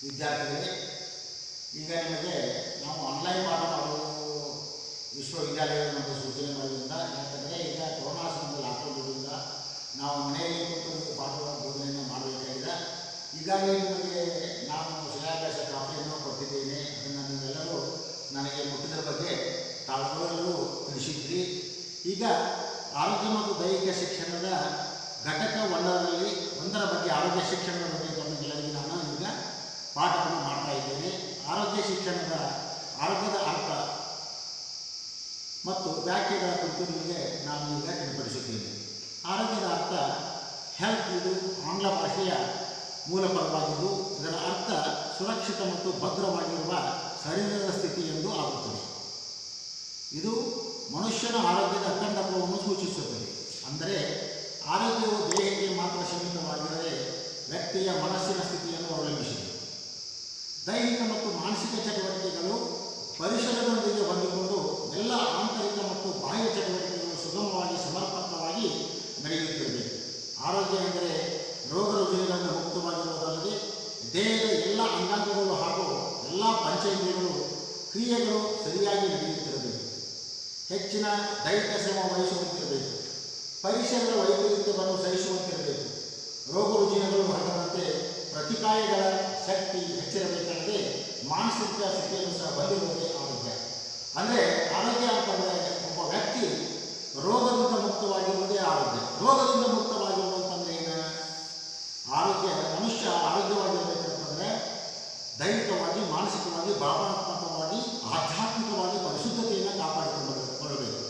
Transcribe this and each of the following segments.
ವಿದ್ಯಾರ್ಥಿಗಳೇ, ಈಗ ನಿಮಗೆ ನಾವು ಆನ್ಲೈನ್ ಪಾಠ ಮಾಡಲು ವಿಶ್ವವಿದ್ಯಾಲಯಗಳು ನಮಗೆ ಸೂಚನೆ ಮಾಡೋದ್ರಿಂದ, ಯಾಕಂದರೆ ಈಗ ಕೊರೋನಾ ಸಮಯದಲ್ಲಿ ಲಾಕ್ಡೌನ್ ಇರೋದ್ರಿಂದ ನಾವು ಮನೆಯಲ್ಲಿ ಕೂತು ಪಾಠಗಳ ಬೋಧನೆಯನ್ನು ಮಾಡಬೇಕಾಗಿದೆ. ಈಗಾಗಲೇ ನಿಮಗೆ ನಾನು ಶಿಲಾಭ್ಯಾಸ ಕಾಪಿಯನ್ನು ಕೊಟ್ಟಿದ್ದೇನೆ. ಅದನ್ನು ನೀವೆಲ್ಲರೂ ನನಗೆ ಮುಟ್ಟಿದ ಬಗ್ಗೆ ತಾವುಗಳು ತಿಳಿಸಿದ್ರಿ. ಈಗ ಆರೋಗ್ಯ ಮತ್ತು ದೈಹಿಕ ಶಿಕ್ಷಣದ ಘಟಕ ಒಂದರ ಬಗ್ಗೆ ಆರೋಗ್ಯ ಶಿಕ್ಷಣದ ಬಗ್ಗೆ ತಮಗೆಲ್ಲರಿಗೂ ನಾನು ಈಗ ಪಾಠವನ್ನು ಮಾಡ್ತಾ ಇದ್ದೇನೆ. ಆರೋಗ್ಯದ ಅರ್ಥ ಮತ್ತು ವ್ಯಾಖ್ಯೆಗಳ ಕುರಿತು ನಿಮಗೆ ನಾನು ಈಗ ತಿಳಿಪಡಿಸುತ್ತೇನೆ. ಆರೋಗ್ಯದ ಅರ್ಥ ಹೆಲ್ತ್, ಇದು ಆಂಗ್ಲ ಭಾಷೆಯ ಮೂಲ ಪದವಾಗಿದ್ದು ಇದರ ಅರ್ಥ ಸುರಕ್ಷಿತ ಮತ್ತು ಭದ್ರವಾಗಿರುವ ಶರೀರದ ಸ್ಥಿತಿ ಎಂದು ಆಗುತ್ತದೆ. ಇದು ಮನುಷ್ಯನ ಆರೋಗ್ಯದ ಅಖಂಡತ್ವವನ್ನು ಸೂಚಿಸುತ್ತದೆ. ಅಂದರೆ ಆರೋಗ್ಯವು ದೇಹಕ್ಕೆ ಮಾತ್ರ ಸೀಮಿತವಾಗಿರದೆ ವ್ಯಕ್ತಿಯ ಮನಸ್ಸಿನ ಸ್ಥಿತಿಯನ್ನು ಅವಲಂಬಿಸಿದೆ. ದೈಹಿಕ ಮತ್ತು ಮಾನಸಿಕ ಚಟುವಟಿಕೆಗಳು ಪರಿಸರದೊಂದಿಗೆ ಹೊಂದಿಕೊಂಡು ಎಲ್ಲ ಆಂತರಿಕ ಮತ್ತು ಬಾಹ್ಯ ಚಟುವಟಿಕೆಗಳು ಸುಗಮವಾಗಿ ಸಮರ್ಪಕವಾಗಿ ನಡೆಯುತ್ತಿರಬೇಕು. ಆರೋಗ್ಯ ಎಂದರೆ ರೋಗ ರುಜಿನಗಳಿಂದ ಮುಕ್ತವಾಗಿರುವುದಲ್ಲದೆ ದೇಹದ ಎಲ್ಲ ಅಂಗಾಂಗಗಳು ಹಾಗೂ ಎಲ್ಲ ಪಂಚೇಂದ್ರಿಯಗಳು ಕ್ರಿಯೆಗಳು ಸರಿಯಾಗಿ ನಡೆಯುತ್ತಿರಬೇಕು. ಹೆಚ್ಚಿನ ದೈಹಿಕ ಶ್ರಮ ವಹಿಸುವಂತಿರಬೇಕು. ಪರಿಸರದ ವೈಪರೀತ್ಯವನ್ನು ಸಹಿಸುವಂತಿರಬೇಕು. ರೋಗ ರುಜಿನಗಳು ಹರಡದಂತೆ ಪ್ರತಿಕಾಯಗಳ ಶಕ್ತಿ ಹೆಚ್ಚಿರಬೇಕಾದರೆ ಮಾನಸಿಕ ಸ್ಥಿತಿಯನ್ನು ಸಹ ಹೊಂದಿರುವುದೇ ಆರೋಗ್ಯ. ಅಂದರೆ ಆರೋಗ್ಯ ಅಂತಂದರೆ ಒಬ್ಬ ವ್ಯಕ್ತಿ ರೋಗದಿಂದ ಮುಕ್ತವಾಗಿರುವುದೇ ಆರೋಗ್ಯ. ರೋಗದಿಂದ ಮುಕ್ತವಾಗಿರುವಂತಂದರೆ ಏನು? ಮನುಷ್ಯ ಆರೋಗ್ಯವಾಗಿರಬೇಕಂತಂದರೆ ದೈಹಿಕವಾಗಿ, ಮಾನಸಿಕವಾಗಿ, ಭಾವನಾತ್ಮಕವಾಗಿ, ಆಧ್ಯಾತ್ಮಿಕವಾಗಿ ಪರಿಶುದ್ಧತೆಯನ್ನು ಕಾಪಾಡಿಕೊಳ್ಳಬೇಕು.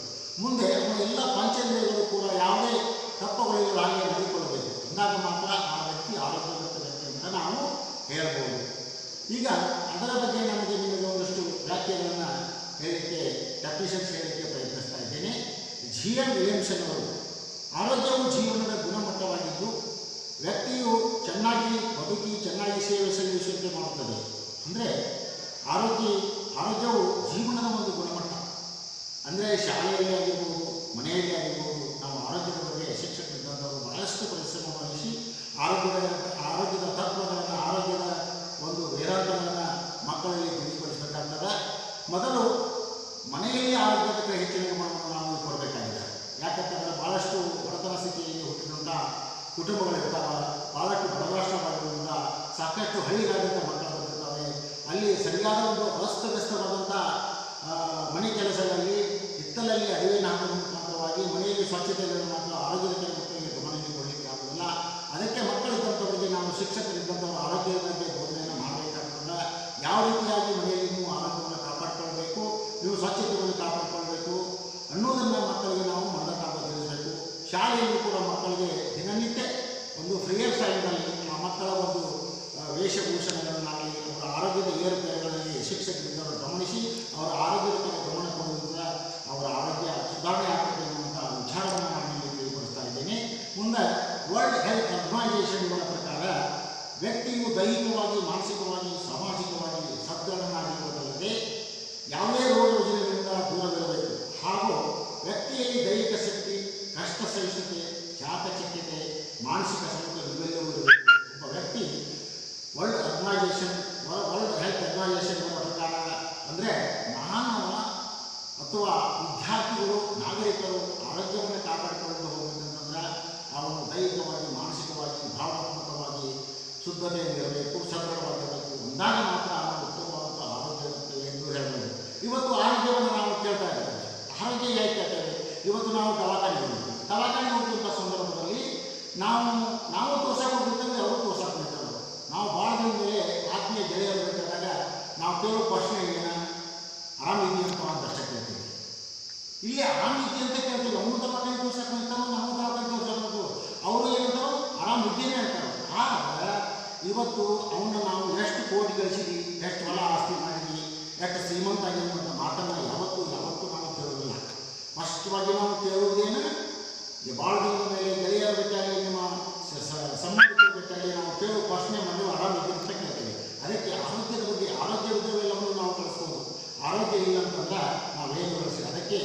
ಮುಂದೆ ಅವನ ಎಲ್ಲ ಪಂಚೇಂದ್ರಿಯಗಳು ಕೂಡ ಯಾವುದೇ ತಪ್ಪುಗಳಿಲ್ಲದೆ ನಡೆದುಕೊಳ್ಳಬೇಕು. ಅಂದಾಗ ಮಾತ್ರ ಆ ವ್ಯಕ್ತಿ ಆರೋಗ್ಯವಂತ ವ್ಯಕ್ತಿ ಅಂತ ನಾವು ಹೇಳ್ಬೋದು. ಈಗ ಅದರ ಬಗ್ಗೆ ನಿಮಗೆ ಒಂದಷ್ಟು ವ್ಯಾಖ್ಯೆಗಳನ್ನು ಹೇಳಲಿಕ್ಕೆ ಹೇಳಲಿಕ್ಕೆ ಪ್ರಯತ್ನಿಸ್ತಾ ಇದ್ದೇನೆ. G.M. ವಿಲಿಯಮ್ಸನ್ ಅವರು, ಆರೋಗ್ಯವು ಜೀವನದ ಗುಣಮಟ್ಟವಾಗಿದ್ದು ವ್ಯಕ್ತಿಯು ಚೆನ್ನಾಗಿ ಬದುಕಿ ಚೆನ್ನಾಗಿ ಸೇವೆ ಸಲ್ಲಿಸುವಂತೆ ಮಾಡುತ್ತದೆ. ಅಂದರೆ ಆರೋಗ್ಯವು ಜೀವನದ ಒಂದು ಗುಣಮಟ್ಟ. ಅಂದರೆ ಶಾಲೆಯಲ್ಲಿ ಆಗಿರ್ಬೋದು, ಮನೆಯಲ್ಲಿ ಆಗಿರ್ಬೋದು, ನಾವು ಆರೋಗ್ಯದ ಬಗ್ಗೆ ಶಿಕ್ಷಕರಿದ್ದಂಥವರು ಬಹಳಷ್ಟು ಪರಿಶ್ರಮ ವಹಿಸಿ ಆರೋಗ್ಯದ ತತ್ವಗಳನ್ನು, ಆರೋಗ್ಯದ ಒಂದು ವೇದಾಂತಗಳನ್ನು ಮಕ್ಕಳಲ್ಲಿ ತಿಳಿಸಿಪಡಿಸಬೇಕಾಗ್ತದೆ. ಮೊದಲು ಮನೆಯಲ್ಲಿ ಆರೋಗ್ಯದ ಕಡೆ ಹೆಚ್ಚಿನ ಗಮನವನ್ನು ನಾವು ಕೊಡಬೇಕಾಗಿದೆ. ಯಾಕಂತಂದರೆ ಭಾಳಷ್ಟು ಬಡತನ ಸ್ಥಿತಿಯಲ್ಲಿ ಹುಟ್ಟಿದಂಥ ಕುಟುಂಬಗಳಿರ್ತಾವೆ, ಭಾಳಷ್ಟು ಬಡರಾಷ್ಟ್ರವಾಗಿರೋದ್ರಿಂದ ಸಾಕಷ್ಟು ಹಳ್ಳಿಗಾದಂಥ ಮಕ್ಕಳು ಬಂದಿರ್ತವೆ. ಅಲ್ಲಿ ಸರಿಯಾದ ಒಂದು ಅಸ್ತವ್ಯಸ್ತವಾದಂಥ ಮನೆ ಕೆಲಸಗಳಲ್ಲಿ ಹಿತ್ತಲಲ್ಲಿ ಅರಿವಿನ ಹಾಕುವ ಮುಖಾಂತರವಾಗಿ ಮನೆಯಲ್ಲಿ ಸ್ವಚ್ಛತೆಯನ್ನು ಮಾತ್ರ ಆರೋಗ್ಯದ ಕಡೆ ಮಕ್ಕಳಿಗೆ ಗಮನಕ್ಕೆ ಕೊಡಲಿಕ್ಕೆ ಆಗುವುದಿಲ್ಲ. ಅದಕ್ಕೆ ಮಕ್ಕಳಿದ್ದಂಥವರಿಗೆ ನಾವು ಶಿಕ್ಷಕರಿದ್ದಂಥವರು ಆರೋಗ್ಯದ ಬಗ್ಗೆ ಬೋಧನೆಯನ್ನು ಮಾಡಬೇಕಾಗ್ತದೆ. ಯಾವ ರೀತಿಯಾಗಿ ಮನೆಯಲ್ಲಿ ನೀವು ಆರೋಗ್ಯವನ್ನು ಕಾಪಾಡಿಕೊಳ್ಬೇಕು, ನೀವು ಸ್ವಚ್ಛತೆಯನ್ನು ಕಾಪಾಡಿಕೊಳ್ಬೇಕು ಅನ್ನೋದನ್ನು ಮಕ್ಕಳಿಗೆ ನಾವು ತಿಳಿಸಬೇಕು. ಶಾಲೆಯಲ್ಲೂ ಕೂಡ ಮಕ್ಕಳಿಗೆ ದಿನನಿತ್ಯ ಒಂದು ಫ್ರೀಯರ್ ಟೈಮ್ನಲ್ಲಿ ಆ ಮಕ್ಕಳ ಒಂದು ವೇಷಭೂಷಣಗಳನ್ನಾಗಲಿ ಅವರ ಆರೋಗ್ಯದ ಏರುಪೇರುಗಳಲ್ಲಿ ಶಿಕ್ಷಕರಿದ್ದವರು ಗಮನಿಸಿ ಅವರ ಆರೋಗ್ಯದ ಕಡೆ ಗಮನ ಕೊಡುವುದರಿಂದ ಅವರ ಆರೋಗ್ಯ ಸುಧಾರಣೆ ಆಗ್ತದೆ ಅನ್ನುವಂಥ ವಿಚಾರವನ್ನು ನಾನು ಇಲ್ಲಿ ತಿಳಿಪಡಿಸ್ತಾ ಇದ್ದೇನೆ. ಮುಂದೆ ವರ್ಲ್ಡ್ ಹೆಲ್ತ್ ಆರ್ಗನೈಜೇಷನ್ ಇವರ ಪ್ರಕಾರ ವ್ಯಕ್ತಿಯು ದೈಹಿಕವಾಗಿ, ಮಾನಸಿಕವಾಗಿ, ಸಾಮಾಜಿಕವಾಗಿ ಸದೃಢನಾಗಿರುವುದಲ್ಲದೆ ಯಾವುದೇ ರೋಗ ರುಜಿನಗಳಿಂದ ದೂರವಿರಬೇಕು. ಹಾಗೂ ವ್ಯಕ್ತಿಯಲ್ಲಿ ದೈಹಿಕ ಶಕ್ತಿ, ಕಷ್ಟ ಸಹಿಷ್ಣುತೆ, ಚಾಕಚಕ್ಯತೆ, ಮಾನಸಿಕ ಸಮತೋಲನ ಇವೆಲ್ಲವೂ ಇರಬೇಕು. ಒಬ್ಬ ವ್ಯಕ್ತಿ ವರ್ಲ್ಡ್ ಹೆಲ್ತ್ ಆರ್ಗನೈಜೇಷನ್ ಇವರ ಪ್ರಕಾರ ಅಂದರೆ ಮಾನವ ಅಥವಾ ವಿದ್ಯಾರ್ಥಿಗಳು, ನಾಗರಿಕರು ಆರೋಗ್ಯವನ್ನು ಕಾಪಾಡಿಕೊಂಡು ಹೋಗಬೇಕಂತಂದ್ರೆ ಅವನು ದೈಹಿಕವಾಗಿ, ಮಾನಸಿಕವಾಗಿ, ಭಾವನಾತ್ಮಕವಾಗಿ ಶುದ್ಧತೆಯಲ್ಲಿರಬೇಕು, ಸದೃಢವಾಗಿರಬೇಕು. ಒಂದಾಗ ಮಾತ್ರ ಅವನು ಉತ್ತಮವಾದ ಆರೋಗ್ಯವಂತೆ ಎಂದು ಹೇಳಬಹುದು. ಇವತ್ತು ಆರೋಗ್ಯವನ್ನು ನಾವು ಕೇಳ್ತಾ ಇದ್ದೇವೆ. ಆರೋಗ್ಯ ಹೇಗೆ ಕೇಳ್ತೇವೆ? ಇವತ್ತು ನಾವು ದವಾಖಾನೆ ಹೋಗುವಂಥ ಸಂದರ್ಭದಲ್ಲಿ ನಾವು ತೋರ್ಸಕ್ಕೆ ಹೋಗಿರ್ತೇವೆ, ಅವರು ತೋರ್ಸಕ್ಕೆ ಹೋಗ್ತಾರೆ. ನಾವು ಭಾಳ ದಿನ ಮೇಲೆ ಆತ್ಮೀಯ ಗೆಳೆಯರು ಬೇಕಾದಾಗ ನಾವು ಕೇಳೋ ಪ್ರಶ್ನೆ ಏನು? ಆರಾಮಿದೆಯಂತ ಅಂತಷ್ಟೇ ಕೇಳ್ತೀವಿ. ಇಲ್ಲಿ ಆರಾಮಿದ್ದೆ ಅಂತ ಕೇಳ್ತೀವಿ. ಅವನು ದವಾಖಾನೆ ತೋರ್ಸಕ್ಕೆ ಹೋಗ್ತಾರೋ, ನಾವು ದವಾಖಾನೆ ತೋರ್ಸಬೇಕು. ಅವರು ಏನಂತಾರೋ ಆರಾಮಿದ್ದೇನೆ ಅಂತಾರೆ. ಆದರೆ ಇವತ್ತು ಅವನ್ನ ನಾವು ಎಷ್ಟು ಕೋಟಿ ಗಳಿಸಿದ್ವಿ, ಎಷ್ಟು ಹೊಲ ಆಸ್ತಿ ಮಾಡಿದ್ವಿ, ಎಷ್ಟು ಶ್ರೀಮಂತ ಆಗಿರುವಂಥ ಮಾತನ್ನು ಯಾವತ್ತೂ ನಾವು ಕೇಳೋದಿಲ್ಲ. ಸ್ಪಷ್ಟವಾಗಿ ನಾವು ಕೇಳುವುದೇನು? ಭಾಳ ದಿನದ ಮೇಲೆ ಗೆಳೆಯರ ಬಿಟ್ಟಾಗಿ, ನಿಮ್ಮ ಸಂಬಂಧಿಕರ ಬಿಟ್ಟಾಗಿ ನಾವು ಕೇಳುವ ಪ್ರಶ್ನೆ ಮನೆಯು ಆರಾಮಿದೆ ಅಂತ ಕೇಳ್ತೇವೆ. ಅದಕ್ಕೆ ಆರೋಗ್ಯದ ಬಗ್ಗೆ, ಆರೋಗ್ಯವಿದ್ದವೆಲ್ಲವನ್ನೂ ನಾವು ಕಳಿಸ್ಬೋದು. ಆರೋಗ್ಯ ಇಲ್ಲ ಅಂತಂದ್ರೆ ನಾವೇನು ಕಳಿಸಿ. ಅದಕ್ಕೆ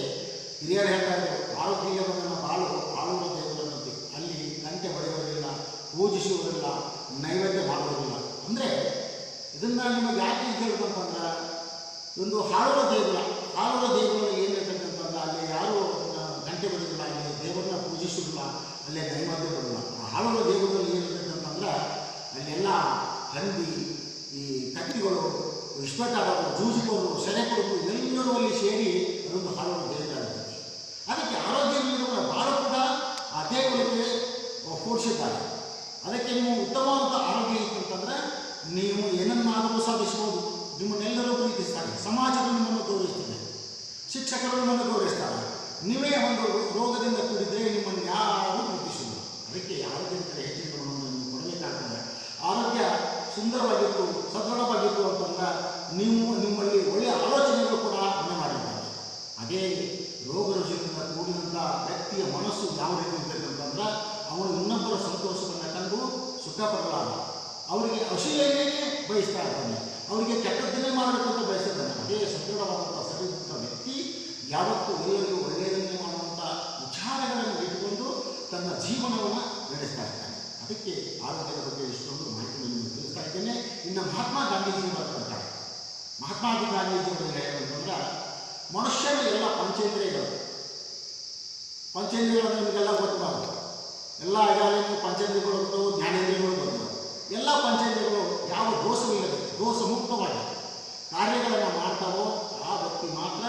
ಹಿರಿಯರು ಹೇಳ್ತಾ ಇದ್ದಾರೆ, ಆರೋಗ್ಯ ಇಲ್ಲದನ್ನು ಬಾಳುವ ದೇವರನ್ನಂತೆ. ಅಲ್ಲಿ ಗಂಟೆ ಬರೆಯುವುದಿಲ್ಲ, ಪೂಜಿಸುವುದಿಲ್ಲ, ನೈವೇದ್ಯ ಮಾಡುವುದಿಲ್ಲ. ಅಂದರೆ ಇದನ್ನು ನಿಮಗೆ ಯಾಕೆ ಹೇಳ್ಬೇಕಂತಂದ್ರೆ ಒಂದು ಹಾಳುವ ದೇಗುಲದಲ್ಲಿ ಏನಿರ್ತಕ್ಕಂತಂದ್ರೆ ಅಲ್ಲಿ ಯಾರು ಗಂಟೆ ಬರೋದಿಲ್ಲ, ಅಲ್ಲಿ ದೇವರನ್ನ ಪೂಜಿಸೋದಿಲ್ಲ, ಅಲ್ಲೇ ನೈವೇದ್ಯ ಬರೋಲ್ಲ. ಆ ಹಾಳುವ ದೇಗುಲದಲ್ಲಿ ಏನಿರ್ತಕ್ಕಂತಂದ್ರೆ ಅಲ್ಲೆಲ್ಲ ಹಂದಿ, ಈ ಕತ್ತಿಗಳು, ಇಷ್ಟಪಟ್ಟಾಡೋರು, ಜೂಜುಕೋರು, ಸೆರೆ ಕೊಡೋರು ಎಲ್ಲರೂ ಅಲ್ಲಿ ಸೇರಿ ಅದೊಂದು ಹಾಳುವ ದೇಗುಲ ಇರ್ತದೆ. ಅದಕ್ಕೆ ಆರೋಗ್ಯವಿರುವ ಭಾಳ ಕೂಡ ಆ ದೇಗುಲಕ್ಕೆ ಪೋಷಿದ್ದಾರೆ. ಅದಕ್ಕೆ ನೀವು ಉತ್ತಮವಾದ ಆರೋಗ್ಯ ಇತ್ತಂತಂದರೆ ನೀವು ಏನನ್ನಾದರೂ ಸಾಧಿಸ್ಬೋದು. ನಿಮ್ಮನ್ನೆಲ್ಲರೂ ಪ್ರೀತಿಸ್ತಾರೆ, ಸಮಾಜವು ನಿಮ್ಮನ್ನು ಗೌರವಿಸ್ತದೆ, ಶಿಕ್ಷಕರು ನಿಮ್ಮನ್ನು ಗೌರವಿಸ್ತಾರೆ. ನೀವೇ ಒಂದು ರೋಗದಿಂದ ಕೂಡಿದರೆ ನಿಮ್ಮನ್ನು ಯಾರೂ ಪ್ರೀತಿಸುವುದಿಲ್ಲ. ಅದಕ್ಕೆ ಆರೋಗ್ಯದ ಕಡೆ ಹೆಚ್ಚಿನ ಗಮನವನ್ನು ನೀವು ಕೊಡಬೇಕಾಗ್ತದೆ. ಆರೋಗ್ಯ ಸುಂದರವಾಗಿತ್ತು, ಸದೃಢವಾಗಿತ್ತು ಅಂತಂದ್ರೆ ನಿಮ್ಮಲ್ಲಿ ಒಳ್ಳೆಯ ಆಲೋಚನೆಗಳು ಕೂಡ ಮನೆ ಮಾಡಿರ್ತಾರೆ. ಅದೇ ರೋಗ ರುಜಿನದಿಂದ ಕೂಡಿದಂಥ ವ್ಯಕ್ತಿಯ ಮನಸ್ಸು ಯಾವ ರೀತಿ ಇರ್ತದೆ ಅಂತಂದ್ರೆ ಅವನು ಇನ್ನೊಬ್ಬರ ಸಂತೋಷವನ್ನು ಕಂಡು ಸುಖ ಪಡಲಾರ, ಅವರಿಗೆ ಅಸೂಯೆಯೇ ಬಯಸ್ತಾ ಇರ್ತಾನೆ, ಅವರಿಗೆ ಕೆಟ್ಟದ್ದನ್ನೇ ಮಾಡಬೇಕು ಅಂತ ಬಯಸ್ತಿದ್ದಾನೆ. ಅದೇ ಸದೃಢವಾದಂಥ ಸರಿದಂಥ ವ್ಯಕ್ತಿ ಯಾವತ್ತೂ ಎಲ್ಲರಿಗೂ ಒಳ್ಳೆಯದನ್ನೇ ಮಾಡುವಂಥ ವಿಚಾರಗಳನ್ನು ಇಟ್ಟುಕೊಂಡು ತನ್ನ ಜೀವನವನ್ನು ನಡೆಸ್ತಾ ಇರ್ತಾನೆ. ಅದಕ್ಕೆ ಆರೋಗ್ಯದ ಬಗ್ಗೆ ಇಷ್ಟೊಂದು ಮಾಹಿತಿಯನ್ನು ನಿಮಗೆ ತಿಳಿಸ್ತಾ ಇದ್ದೇನೆ. ಇನ್ನು ಮಹಾತ್ಮ ಗಾಂಧೀಜಿಯವರ ಪ್ರಕಾರ, ಮಹಾತ್ಮ ಗಾಂಧೀಜಿಯವರು ಹೇಳಬೇಕಂದ್ರೆ ಮನುಷ್ಯನ ಎಲ್ಲ ಪಂಚೇಂದ್ರಿಯಗಳು ನಿಮಗೆಲ್ಲ ಗೊತ್ತಬಾರದು. ಎಲ್ಲ ಈಗಾಗಲೇ ನೀವು ಪಂಚೇಂದ್ರಿಯಗಳು ಬರ್ತವೆ, ಜ್ಞಾನೇಂದ್ರಿಯಗಳು ಬರ್ತವೆ. ಎಲ್ಲ ಪಂಚೇಂದ್ರಿಯಗಳು ಯಾವ ದೋಷವಿಲ್ಲದೆ ದೋಷ ಮುಕ್ತವಾಗಿ ಕಾರ್ಯಗಳನ್ನು ಮಾಡ್ತಾವೋ ಆ ವ್ಯಕ್ತಿ ಮಾತ್ರ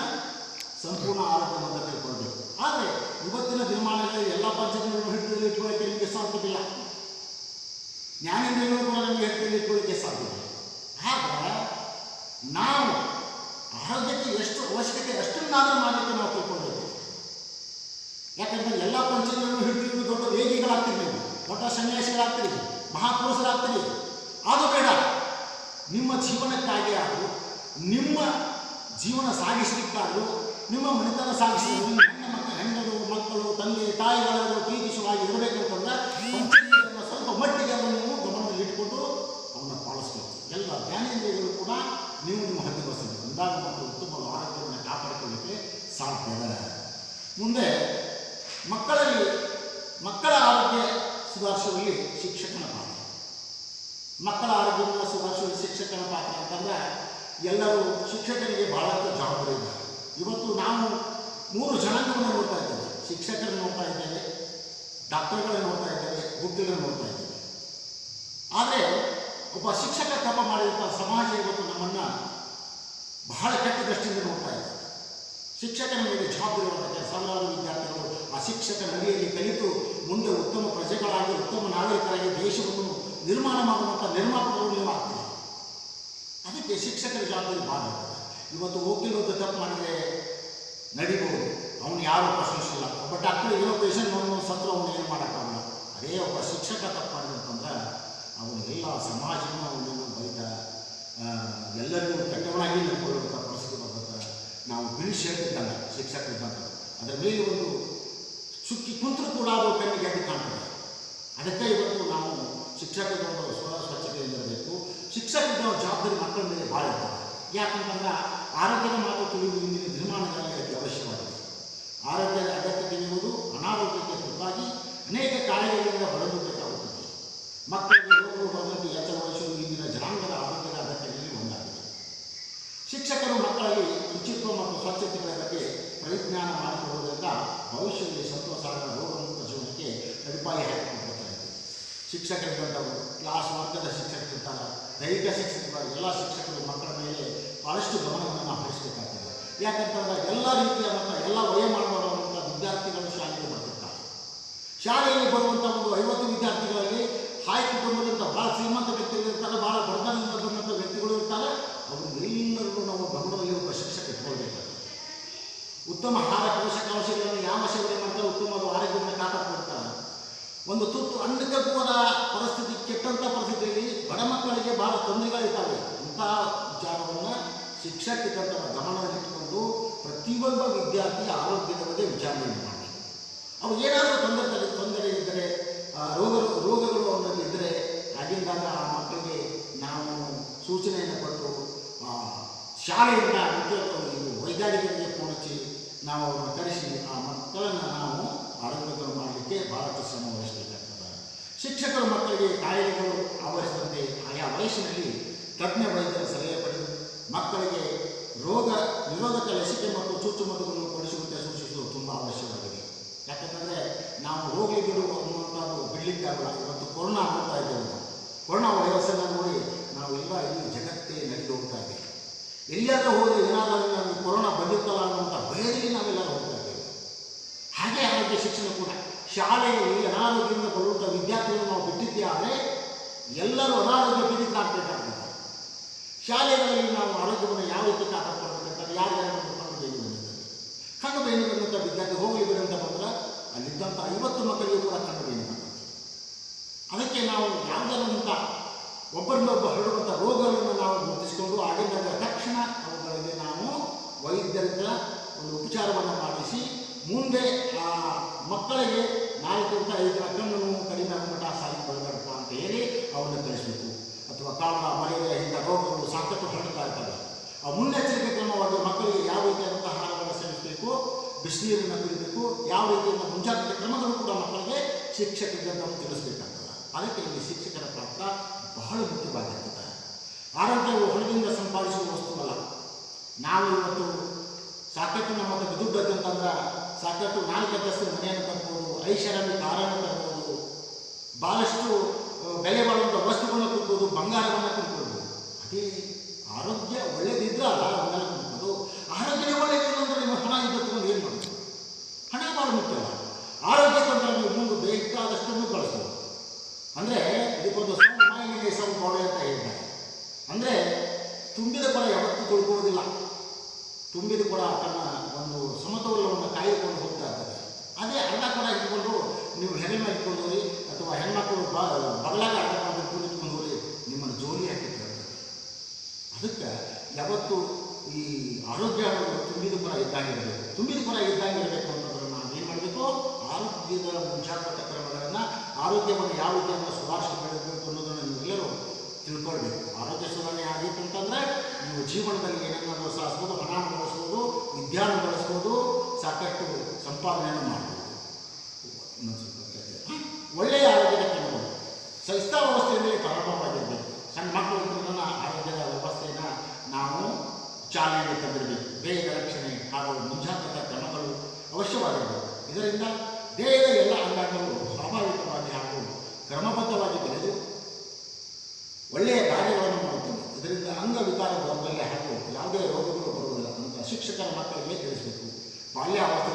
ಸಂಪೂರ್ಣ ಆರೋಗ್ಯವನ್ನು ತಿಳ್ಕೊಳ್ಬೇಕು. ಆದರೆ ಇವತ್ತಿನ ದಿನಮಾನಗಳಲ್ಲಿ ಎಲ್ಲ ಪಂಚೇಂದ್ರಿಯಗಳನ್ನು ಹಿಡಿದಲ್ಲಿ ಇಟ್ಕೊಳ್ಳೋಕ್ಕೆ ನಿಮಗೆ ಸಾಧ್ಯವಿಲ್ಲ, ಜ್ಞಾನೇಂದ್ರಿಯಗಳು ಕೂಡ ನಮಗೆ ಹಿಡಿದಲ್ಲಿ ಇಟ್ಕೊಳ್ಳಿಕ್ಕೆ ಸಾಧ್ಯವಿಲ್ಲ. ಆದರೆ ನಾವು ಆರೋಗ್ಯಕ್ಕೆ ಎಷ್ಟು ಅವಶ್ಯಕತೆ ಅಷ್ಟನ್ನಾದರೂ ಮಾಡಲಿಕ್ಕೆ ನಾವು ತಿಳ್ಕೊಳ್ಬೇಕು. ಯಾಕಂದರೆ ಎಲ್ಲ ಪಂಚೇಂದ್ರಿಯಗಳನ್ನು ಹಿಡಿದು ದೊಡ್ಡ ವೇಗಿಗಳಾಗ್ತೀರಿ, ನೀವು ದೊಡ್ಡ ಸನ್ಯಾಸಿಗಳಾಗ್ತೀರಿ, ಮಹಾಪುರುಷರಾಗ್ತೀರಿ. ಅದು ಬೇಡ. ನಿಮ್ಮ ಜೀವನಕ್ಕಾಗಿ ಆದರೂ, ನಿಮ್ಮ ಜೀವನ ಸಾಗಿಸಲಿಕ್ಕಾದರೂ, ನಿಮ್ಮ ಮನೆತನ ಸಾಗಿಸಲು ಹೆಣ್ಣು ಮಕ್ಕಳು ತಂದೆ ತಾಯಿಗಳನ್ನು ಪ್ರೀತಿಸುವಾಗಿ ಇರಬೇಕಂತಂದ್ರೆ ಪಂಚೇಂದ್ರಿಯಗಳನ್ನು ಸ್ವಲ್ಪ ಮಟ್ಟಿಗೆ ಅದನ್ನು ನೀವು ಗಮನದಲ್ಲಿ ಇಟ್ಕೊಂಡು ಅವನ್ನ ಪಾಲಿಸಬೇಕು. ಎಲ್ಲ ಜ್ಞಾನೇಂದ್ರಿಯಗಳು ಕೂಡ ನೀವು ನಿಮ್ಮ ಹದ್ದುಬಸ್ತಿದೆ ಅಂದಾಗ ಮತ್ತು ಉತ್ತಮ ಆರೋಗ್ಯವನ್ನು ಕಾಪಾಡಿಕೊಳ್ಳಲಿಕ್ಕೆ ಸಾಧ್ಯ. ಮುಂದೆ ಮಕ್ಕಳ ಆರೋಗ್ಯ ಸುಧಾರಿಸುವಲ್ಲಿ ಶಿಕ್ಷಕನ ಪಾತ್ರ. ಮಕ್ಕಳ ಆರೋಗ್ಯವನ್ನು ಸುಧಾರಿಸುವಲ್ಲಿ ಶಿಕ್ಷಕನ ಪಾತ್ರ ಅಂತಂದರೆ ಎಲ್ಲರೂ ಶಿಕ್ಷಕರಿಗೆ ಬಹಳಷ್ಟು ಜವಾಬ್ದಾರಿ ಇದೆ. ಇವತ್ತು ನಾವು 3 ಜನಾಂಗವನ್ನು ನೋಡ್ತಾ ಇದ್ದೇವೆ. ಶಿಕ್ಷಕರನ್ನು ನೋಡ್ತಾ ಇದ್ದೇವೆ, ಡಾಕ್ಟರ್ಗಳನ್ನು ನೋಡ್ತಾ ಇದ್ದೇವೆ, ವಕೀಲರನ್ನು ನೋಡ್ತಾ ಇದ್ದೇವೆ. ಆದರೆ ಒಬ್ಬ ಶಿಕ್ಷಕ ತಪ್ಪ ಮಾಡಿದಂಥ ಸಮಾಜ ಇವತ್ತು ನಮ್ಮನ್ನು ಬಹಳ ಕೆಟ್ಟ ದೃಷ್ಟಿಯಿಂದ ನೋಡ್ತಾ ಇದ್ದಾರೆ. ಶಿಕ್ಷಕನ ಮೇಲೆ ಜವಾಬ್ದಾರಿ ಸಾವಿರಾರು ವಿದ್ಯಾರ್ಥಿಗಳು ಆ ಶಿಕ್ಷಕನ ಅಡಿಯಲ್ಲಿ ಕಲಿತು ಮುಂದೆ ಉತ್ತಮ ಪ್ರಜೆಗಳಾಗಿ, ಉತ್ತಮ ನಾಗರಿಕರಾಗಿ ದೇಶವನ್ನು ನಿರ್ಮಾಣ ಮಾಡುವಂಥ ನಿರ್ಮಾಪಕರು ನೀವು ಆಗ್ತೀರಿ. ಅದಕ್ಕೆ ಶಿಕ್ಷಕರ ಜವಾಬ್ದಾರಿ ಭಾಳ ಇರ್ತದೆ. ಇವತ್ತು ವಕೀಲರು ತಪ್ಪು ಮಾಡಿದರೆ ನಡಿಬಹುದು, ಅವನು ಯಾರು ಪ್ರಶ್ನಿಸಿಲ್ಲ. ಒಬ್ಬ ಡಾಕ್ಟರ್ ಏನೋ ಪೇಷಂಟ್ ಸತ್ರು ಅವನು ಏನು ಮಾಡೋಕ್ಕಾಗಲ್ಲ. ಅದೇ ಒಬ್ಬ ಶಿಕ್ಷಕ ತಪ್ಪು ಮಾಡಿದಂತಂದ್ರೆ ಅವನು ಎಲ್ಲ ಸಮಾಜನೂ ಅವನನ್ನು ಬೈದ ಎಲ್ಲರಿಗೂ ಕೆಟ್ಟವನಾಗಿ ನಡ್ಕೊಳ್ಳುವಂಥ ಪರಿಸ್ಥಿತಿ ಬರ್ತದೆ. ನಾವು ಬಿಳಿ ಶರ್ಟ್ ಇದ್ದಂಗೆ ಶಿಕ್ಷಕರಿದ್ದಂಥ ಅದರ ಮೇಲೆ ಒಂದು ಸುಕ್ಕಿ ಕುಂತರೂ ಕೂಡ ಅದು ಕಣ್ಣಿಗೆ ಅಡ್ಡಿ ಕಾಣ್ತದೆ. ಅದಕ್ಕೆ ಇವತ್ತು ನಾವು ಶಿಕ್ಷಕರಿಗೆ ಒಂದು ಸ್ವಚ್ಛತೆಯಿಂದಿರಬೇಕು. ಶಿಕ್ಷಕರಿಗೆ ಜವಾಬ್ದಾರಿ ಮಕ್ಕಳ ಮೇಲೆ ಭಾಳ ಇರ್ತದೆ. ಯಾಕಂತಂದ್ರೆ ಆರೋಗ್ಯದ ಮಾತು ತಿಳಿಯುವುದು ಇಂದಿನ ದಿನಮಾನಗಳಲ್ಲಿ ಅತಿ ಅವಶ್ಯವಾಗಿದೆ. ಆರೋಗ್ಯದ ಅಗತ್ಯ ತಿಳಿಯುವುದು ಅನಾರೋಗ್ಯಕ್ಕೆ ತುತ್ತಾಗಿ ಅನೇಕ ಕಾಯಿಲೆಗಳಿಂದ ಬಳಲಬೇಕಾಗುತ್ತದೆ. ಮಕ್ಕಳಿಗೆ ರೋಗಗಳು ಬರುವಂತೆ ಎಚ್ಚರವಹಿಸುವುದು ಇಂದಿನ ಜನಾಂಗದ ಆರೋಗ್ಯದ ಅಗತ್ಯಗಳಲ್ಲಿ ಒಂದಾಗಿದೆ. ಶಿಕ್ಷಕರು ಮಕ್ಕಳಲ್ಲಿ ಶುಚಿತ್ವ ಮತ್ತು ಸ್ವಚ್ಛತೆಗಳ ಬಗ್ಗೆ ಪರಿಜ್ಞಾನ ಮಾಡಿಕೊಡುವುದರಿಂದ ಭವಿಷ್ಯದಲ್ಲಿ ಸಂತೋಷವಾದ ರೋಗಮುಕ್ತ ಜೀವನಕ್ಕೆ ಅಡಿಪಾಯ ಹಾಕಿಕೊಡ್ತಾರೆ. ಶಿಕ್ಷಕರಿದ್ದಂಥವರು ಕ್ಲಾಸ್ ವರ್ಗದ ಶಿಕ್ಷಕರಿರ್ತಾರೆ, ದೈಹಿಕ ಶಿಕ್ಷಕರು, ಎಲ್ಲ ಶಿಕ್ಷಕರು ಮಕ್ಕಳ ಮೇಲೆ ಭಾಳಷ್ಟು ಗಮನವನ್ನು ನಾವು ಹರಿಸಬೇಕಾಗ್ತದೆ. ಯಾಕಂತಂದ್ರೆ ಎಲ್ಲ ರೀತಿಯಾದಂಥ ಎಲ್ಲ ವಯೋಮಾನವಾದಂಥ ವಿದ್ಯಾರ್ಥಿಗಳು ಶಾಲೆಗೆ ಬರ್ತಿರ್ತಾರೆ. ಶಾಲೆಯಲ್ಲಿ ಬರುವಂಥ ಒಂದು 50 ವಿದ್ಯಾರ್ಥಿಗಳಲ್ಲಿ ಹಾಯ್ ಕುಟುಂಬದಿಂದ ಭಾಳ ಶ್ರೀಮಂತ ವ್ಯಕ್ತಿಗಳು ಇರ್ತಾರೆ, ಭಾಳ ಬಡತನದಿಂದ ಬಂದಂಥ ವ್ಯಕ್ತಿಗಳು ಇರ್ತಾರೆ. ಅವರೆಲ್ಲರಿಗೂ ನಾವು ಗಮನದಲ್ಲಿ ಒಬ್ಬ ಶಿಕ್ಷಕ ಇಟ್ಕೊಳ್ಬೇಕಾಗ್ತದೆ. ಉತ್ತಮ ಆಹಾರ ಪೋಷಕಾಂಶಗಳನ್ನು ಯಾವ ಸೇವನೆ ಮಾಡ್ತಾರೆ, ಉತ್ತಮವಾದ ಆರೋಗ್ಯವನ್ನು ಕಾಪಾಡಿಕೊಡ್ತಾರೆ. ಒಂದು ತುತ್ತು ಅನ್ನಕ್ಕೆ ಕೂಡ ಪರಿಸ್ಥಿತಿ ಕೆಟ್ಟಂಥ ಪರಿಸ್ಥಿತಿಯಲ್ಲಿ ಬಡ ಮಕ್ಕಳಿಗೆ ಭಾಳ ತೊಂದರೆಗಳಿದ್ದಾವೆ. ಇಂತಹ ವಿಚಾರವನ್ನು ಶಿಕ್ಷಕಿದ್ದಂಥ ಗಮನದಲ್ಲಿಟ್ಟುಕೊಂಡು ಪ್ರತಿಯೊಬ್ಬ ವಿದ್ಯಾರ್ಥಿಯ ಆರೋಗ್ಯದ ಬಗ್ಗೆ ವಿಚಾರಣೆ ಮಾಡಿ ಅವು ಏನಾದರೂ ತೊಂದರೆ ಇದ್ದರೆ ರೋಗಗಳು ಅವರಲ್ಲಿ ಇದ್ದರೆ ಆಗಿಂದಾಗ ಆ ಮಕ್ಕಳಿಗೆ ನಾವು ಸೂಚನೆಯನ್ನು ಕೊಟ್ಟು ಶಾಲೆಯಿಂದ ವೈದ್ಯಾಧಿಕಾರಿಗೆ ಪೂರೈಸಿ ನಾವು ಅವರನ್ನು ಕರೆಸಿ ಆ ಮಕ್ಕಳನ್ನು ನಾವು ಆರೋಗ್ಯಕರ ಮಾಡಲಿಕ್ಕೆ ಭಾಳಷ್ಟು ಶ್ರಮ ವಹಿಸಬೇಕಾಗ್ತದೆ. ಶಿಕ್ಷಕರು ಮಕ್ಕಳಿಗೆ ಕಾಯಿಲೆಗಳು ಆವರಿಸಿದಂತೆ ಆಯಾ ವಯಸ್ಸಿನಲ್ಲಿ ತಜ್ಞ ವೈದ್ಯರ ಸಲಹೆ ಪಡೆದು ಮಕ್ಕಳಿಗೆ ರೋಗ ನಿರೋಧಕ ಲಸಿಕೆ ಮತ್ತು ಚುಚ್ಚುಮದ್ದುಗಳನ್ನು ಕೊಡಿಸುವಂತೆ ಸೂಚಿಸುವುದು ತುಂಬ ಅವಶ್ಯವಾಗಿದೆ. ಯಾಕಂತಂದರೆ ನಾವು ಹೋಗಲಿ ಬಿಡು ಅನ್ನುವಂಥದ್ದು ಬಿಡಲಿಕ್ಕಾಗಲ್ಲ. ಇವತ್ತು ಕೊರೋನಾ ನೋಡ್ತಾ ಇದ್ದೇವೆ. ನಾವು ಕೊರೋನಾ ವೈರಸ್ಸನ್ನು ನೋಡಿ ನಾವೆಲ್ಲ ಇಡೀ ಜಗತ್ತೇ ನಡೆದು ಹೋಗ್ತಾ ಇದೆ. ಎಲ್ಲಿಯಾದರೂ ಹೋದರೆ ಏನಾದರೂ ನಮಗೆ ಕೊರೋನಾ ಬಂದಿತ್ತಲ್ಲ ಅನ್ನುವಂಥ ಭಯದಲ್ಲಿ ನಾವೆಲ್ಲರೂ ಹೋಗ್ತಾ ಇದ್ದೇವೆ. ಹಾಗೆ ಆರೋಗ್ಯ ಶಿಕ್ಷಣ ಕೂಡ ಶಾಲೆಯಲ್ಲಿ ಅನಾರೋಗ್ಯದಿಂದ ಬರುವಂಥ ವಿದ್ಯಾರ್ಥಿಗಳನ್ನು ನಾವು ಬಿಟ್ಟಿದ್ದೇ ಆದರೆ ಎಲ್ಲರೂ ಅನಾರೋಗ್ಯ ಪೀಡಿತರಾಗಬೇಕಾಗ್ತದೆ. ಶಾಲೆಗಳಲ್ಲಿ ನಾವು ಆರೋಗ್ಯವನ್ನು ಯಾವ ರೀತಿ ಕಾಪಾಡ್ಕೊಳ್ಬೇಕಂತಾರೆ ಯಾರ್ಯಾರು ಕಣ್ಣು ಬೇನೆ ಬಂದಿರ್ತದೆ. ಕಣ್ಣು ಬೇನೆ ಬಂದಂಥ ವಿದ್ಯಾರ್ಥಿ ಹೋಗಲಿ ಬಿಡುವಂತ ಬಂದ್ರೆ ಅಲ್ಲಿದ್ದಂಥ 50 ಮಕ್ಕಳಿಗೂ ಕೂಡ ಕಣ್ಣು ಬೇನೆ ಬರ್ತದೆ. ಅದಕ್ಕೆ ನಾವು ಯಾವುದರಂಥ ಒಬ್ಬರಿಂದೊಬ್ಬ ಹರಡುವಂಥ ರೋಗಗಳನ್ನು ನಾವು ಗುರುತಿಸಿಕೊಂಡು ಆಗಿದ್ದ ತಕ್ಷಣ ಅವುಗಳಿಗೆ ನಾವು ವೈದ್ಯರಿಂದ ಒಂದು ಉಪಚಾರವನ್ನು ಮಾಡಿಸಿ ಮುಂದೆ ಆ ಮಕ್ಕಳಿಗೆ 4 ರಿಂದ 5 ಕಣ್ಣು ಕಡಿಮೆ ಮಟ್ಟ ಸಾಗಿ ಬರಬೇಡಪ್ಪ ಅಂತ ಹೇಳಿ ಅವನ್ನು ಕಳಿಸಬೇಕು. ಅಥವಾ ಕಾಲರ ಮಲೇರಿಯಾ ಇಂಥ ರೋಗಗಳು ಸಾಕಷ್ಟು ಹರಡ್ತಾ ಇರ್ತವೆ. ಆ ಮುನ್ನೆಚ್ಚರಿಕೆ ಕ್ರಮವಾಗಿ ಮಕ್ಕಳಿಗೆ ಯಾವ ರೀತಿಯಾದಂಥ ಆಹಾರವನ್ನು ಸೇವಿಸಬೇಕು, ಬಿಸಿನೀರನ್ನು ಕುಡಿಬೇಕು, ಯಾವ ರೀತಿಯಿಂದ ಮುಂಜಾಗ್ರತೆ ಕ್ರಮಗಳು ಕೂಡ ಮಕ್ಕಳಿಗೆ ಶಿಕ್ಷಕರಿಗೆ ನಾವು ತಿಳಿಸಬೇಕಾಗ್ತದೆ. ಅದಕ್ಕೆ ಇಲ್ಲಿ ಶಿಕ್ಷಕರ ಪಾತ್ರ ಬಹಳ ಮುಖ್ಯವಾಗಿರ್ತದೆ. ಆರೋಗ್ಯವು ಹೊರಗಿಂದ ಸಂಪಾದಿಸುವ ವಸ್ತುವಲ್ಲ. ನಾವು ಇವತ್ತು ಸಾಕಷ್ಟು ನಮ್ಮ ಹತ್ರ ದುಡ್ಡು ಅಂತಂದ್ರೆ ಸಾಕಷ್ಟು 4 ಅಂತಸ್ತಿನ ಮನೆಯನ್ನು ತರ್ಬೋದು, ಐಷಾರಾಮಿ ಕಾರನ್ನು ತರ್ಬೋದು, ಭಾಳಷ್ಟು ಬೆಲೆ ಬಾಳುವಂಥ ವಸ್ತುಗಳನ್ನ ಕೊಡ್ಬೋದು, ಬಂಗಾರವನ್ನು ಕೊಡ್ಬೋದು. ಅದೇ ಆರೋಗ್ಯ ಒಳ್ಳೇದಿದ್ರೆ ಅಲ್ಲ ಅವನ್ನೆಲ್ಲ ಕೊಡ್ಬೋದು. ಆರೋಗ್ಯವೇ ಒಳ್ಳೆಯದಿಲ್ಲ ಅಂದರೆ ನಿಮ್ಮ ಹಣ ಇದ್ದತ್ತು ಏನು ಮಾಡೋದು? ಹಣ ಭಾಳ ಮುಖ್ಯವಲ್ಲ. ಆರೋಗ್ಯಕ್ಕಂದ್ರೆ ನೀವು ಮುಂದೆ ಬೇಕಾದಷ್ಟನ್ನು ಬಳಸ್ಬೋದು. ಅಂದರೆ ಇದಕ್ಕೊಂದು ಮಾಯಿಗೆ ಸೌಂಡ್ ಬಾಳೆ ಅಂತ ಹೇಳ್ತಾರೆ. ಅಂದರೆ ತುಂಬಿದ ಕೊಡ ಯಾವತ್ತೂ ತೊಳ್ಕೊಳ್ಳೋದಿಲ್ಲ. ತುಂಬಿದ ಕೊಡ ತನ್ನ ಒಂದು ಸಮತೋಲನವನ್ನು ಕಾಯ್ದುಕೊಂಡು ಹೋಗ್ತಾ ಇರ್ತದೆ. ಅದೇ ಅರ್ಧ ಕೊಡ ಇಟ್ಕೊಂಡು ನೀವು ಹೆಗಲ ಮೇಲೆ ಇಟ್ಕೊಂಡು ಹೋಗಿ ಅಥವಾ ಹೆಣ್ಮಕ್ಳು ಬಗಲಾಗ ಅರ್ಧ ಕೊಡ ಕುಳಿತುಕೊಂಡು ಹೋಗಿ ನಿಮ್ಮನ್ನು ಜೋಲಿ ಹಾಕಿರ್ತದೆ. ಅದಕ್ಕೆ ಯಾವತ್ತು ಈ ಆರೋಗ್ಯ ತುಂಬಿದ ಕೊಡ ಇದ್ದಾಗಿರಬೇಕು. ತುಂಬಿದ ಕೊಡ ಇದ್ದಾಗಿರಬೇಕು ಅನ್ನೋದನ್ನು ನಾವು ಏನು ಮಾಡಬೇಕು? ಆರೋಗ್ಯದ ಮುಂಜಾಗ್ರತಾ ಕ್ರಮಗಳನ್ನು, ಆರೋಗ್ಯವನ್ನು ಯಾವ ರೀತಿಯಿಂದ ಸುಧಾರಿಸಿಕೊಳ್ಳಬೇಕು ಅನ್ನೋದನ್ನು ನೀವೆಲ್ಲರೂ ತಿಳ್ಕೊಳ್ಬೇಕು. ಆರೋಗ್ಯ ಸುಧಾರಣೆ ಆಗಿತ್ತು ಅಂತಂದರೆ ನೀವು ಜೀವನದಲ್ಲಿ ಏನನ್ನಾದರೂ ಸಾಧಿಸ್ಬೋದು, ಹಣ ಬಳಸ್ಬೋದು, ವಿದ್ಯಾನ ಬಳಸ್ಬೋದು, ಸಾಕಷ್ಟು ಸಂಪಾದನೆಯನ್ನು ಮಾಡ್ಬೋದು. ಒಳ್ಳೆಯ ಆರೋಗ್ಯದ ಕ್ರಮಗಳು ಸಂಸ್ಥಾವ್ಯವಸ್ಥೆಯಲ್ಲಿ ಪ್ರಾರಂಭವಾಗಿರಬೇಕು. ಸಣ್ಣ ಮಕ್ಕಳು ನನ್ನ ಆರೋಗ್ಯದ ವ್ಯವಸ್ಥೆಯನ್ನು ನಾವು ಚಾಲನೆಗೆ ತಂದಿರಬೇಕು. ದೇಹದ ರಕ್ಷಣೆ ಹಾಗೂ ಮುಂಜಾಗ್ರತಾ ಕ್ರಮಗಳು ಅವಶ್ಯವಾಗಿರಬೇಕು. ಇದರಿಂದ ದೇಹದ ಎಲ್ಲ ಅಂಗಾಂಗಗಳು ಸ್ವಾಭಾವಿಕವಾಗಿ ಹಾಗೂ ಕ್ರಮಬದ್ಧವಾಗಿ ಬೆಳೆದು ಒಳ್ಳೆಯ ಕಾರ್ಯಗಳನ್ನು ಮಾಡುತ್ತವೆ. ಇದರಿಂದ ಅಂಗವಿಕಾರ ದೌರ್ಬಲ್ಯ ಹಾಗೂ ಯಾವುದೇ ರೋಗಗಳು ಬರುವುದಿಲ್ಲ ಅಂತ ಶಿಕ್ಷಕರ ಮಕ್ಕಳಿಗೆ ತಿಳಿಸಬೇಕು. ಬಾಲ್ಯಾವಸ್ಥೆ